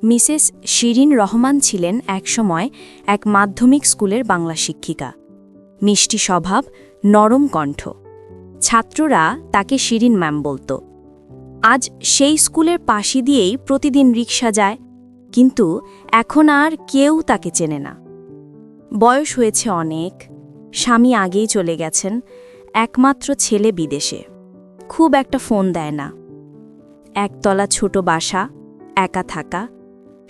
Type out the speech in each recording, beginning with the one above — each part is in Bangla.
মিসেস শিরিন রহমান ছিলেন একসময় এক মাধ্যমিক স্কুলের বাংলা শিক্ষিকা। মিষ্টি স্বভাব, নরম কণ্ঠ। ছাত্ররা তাকে শিরিন ম্যাম বলত। আজ সেই স্কুলের পাশে দিয়েই প্রতিদিন রিকশা যায়, কিন্তু এখন আর কেউ তাকে চেনে না। বয়স হয়েছে অনেক, স্বামী আগেই চলে গেছেন, একমাত্র ছেলে বিদেশে, খুব একটা ফোন দেয় না। একতলা ছোট বাসা, একা থাকা,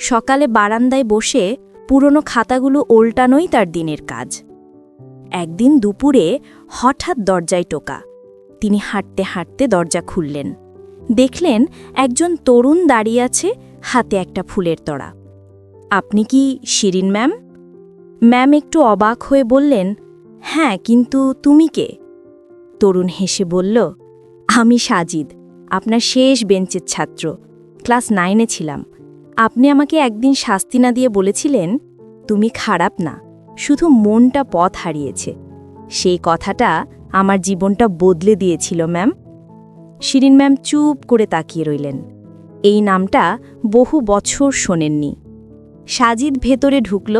সকালে বারান্দায় বসে পুরনো খাতাগুলো ওল্টানোই তার দিনের কাজ। একদিন দুপুরে হঠাৎ দরজায় টোকা। তিনি হাঁটতে হাঁটতে দরজা খুললেন, দেখলেন একজন তরুণ দাঁড়িয়ে আছে, হাতে একটা ফুলের তোড়া। আপনি কি শিরিন ম্যাম? ম্যাম একটু অবাক হয়ে বললেন, হ্যাঁ, কিন্তু তুমি কে? তরুণ হেসে বলল, আমি সাজিদ, আপনার শেষ বেঞ্চের ছাত্র, ক্লাস 9-এ ছিলাম। আপনি আমাকে একদিন শাস্তি না দিয়ে বলেছিলেন, তুমি খারাপ না, শুধু মনটা পথ হারিয়েছে। সেই কথাটা আমার জীবনটা বদলে দিয়েছিল ম্যাম। শিরিন ম্যাম চুপ করে তাকিয়ে রইলেন। এই নামটা বহু বছর শোনেননি। সাজিদ ভেতরে ঢুকল,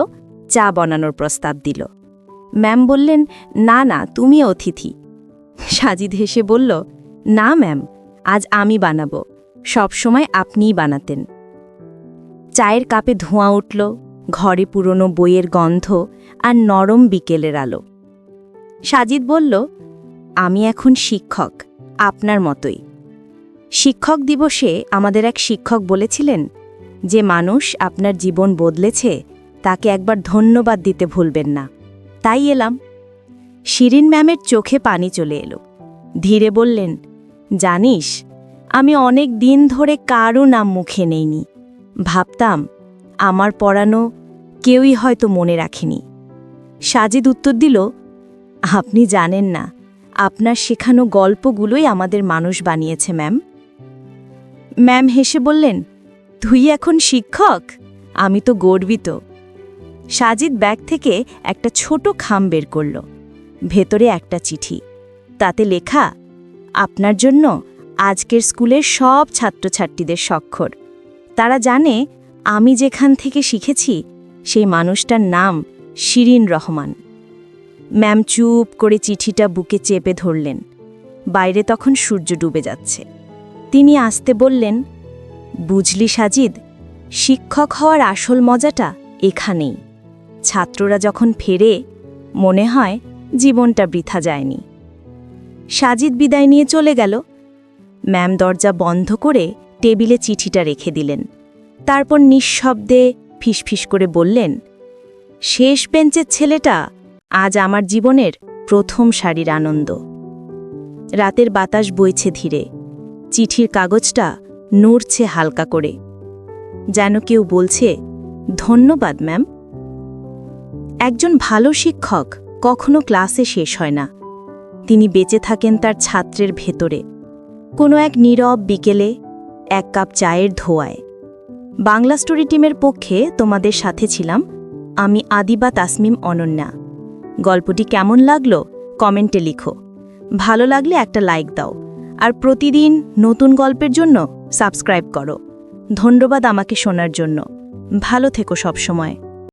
চা বানানোর প্রস্তাব দিল। ম্যাম বললেন, না না, তুমি অতিথি। সাজিদ হেসে বলল, না ম্যাম, আজ আমি বানাবো, সবসময় আপনিই বানাতেন। চায়ের কাপে ধোঁয়া উঠল, ঘরে পুরনো বইয়ের গন্ধ আর নরম বিকেলের আলো। সাজিদ বলল, আমি এখন শিক্ষক, আপনার মতোই। শিক্ষক দিবসে আমাদের এক শিক্ষক বলেছিলেন, যে মানুষ আপনার জীবন বদলেছে তাকে একবার ধন্যবাদ দিতে ভুলবেন না। তাই এলাম। শিরিন ম্যামের চোখে পানি চলে এলো। ধীরে বললেন, জানিস, আমি অনেক দিন ধরে কারও নাম মুখে নেইনি। ভাবতাম আমার পড়ানো কেউই হয়তো মনে রাখেনি। সাজিদ উত্তর দিল, আপনি জানেন না, আপনার শেখানো গল্পগুলোই আমাদের মানুষ বানিয়েছে ম্যাম। ম্যাম হেসে বললেন, তুই এখন শিক্ষক? আমি তো গর্বিত। সাজিদ ব্যাগ থেকে একটা ছোট খাম বের করল, ভেতরে একটা চিঠি, তাতে লেখা, আপনার জন্য আজকের স্কুলের সব ছাত্রছাত্রীদের স্বাক্ষর। তারা জানে আমি যেখান থেকে শিখেছি সেই মানুষটার নাম শিরিন রহমান। ম্যাম চুপ করে চিঠিটা বুকে চেপে ধরলেন। বাইরে তখন সূর্য ডুবে যাচ্ছে। তিনি আস্তে বললেন, বুঝলি সাজিদ, শিক্ষক হওয়ার আসল মজাটা এখানেই। ছাত্ররা যখন ফেরে, মনে হয় জীবনটা বৃথা যায়নি। সাজিদ বিদায় নিয়ে চলে গেল। ম্যাম দরজা বন্ধ করে টেবিলে চিঠিটা রেখে দিলেন। তারপর নিঃশব্দে ফিসফিস করে বললেন, শেষ বেঞ্চের ছেলেটা আজ আমার জীবনের প্রথম সারির আনন্দ। রাতের বাতাস বইছে ধীরে, চিঠির কাগজটা নড়ছে হালকা করে, যেন কেউ বলছে, ধন্যবাদ ম্যাম। একজন ভালো শিক্ষক কখনো ক্লাসে শেষ হয় না। তিনি বেঁচে থাকেন তার ছাত্রের ভেতরে, কোনো এক নীরব বিকেলে, এক কাপ চায়ের ধোঁয়ায়। বাংলা স্টোরি টিমের পক্ষে তোমাদের সাথে ছিলাম আমি আদিবা তাসমিম অনন্যা। গল্পটি কেমন লাগলো কমেন্টে লিখো। ভালো লাগলে একটা লাইক দাও, আর প্রতিদিন নতুন গল্পের জন্য সাবস্ক্রাইব করো। ধন্যবাদ আমাকে শোনার জন্য। ভালো থেকো সবসময়।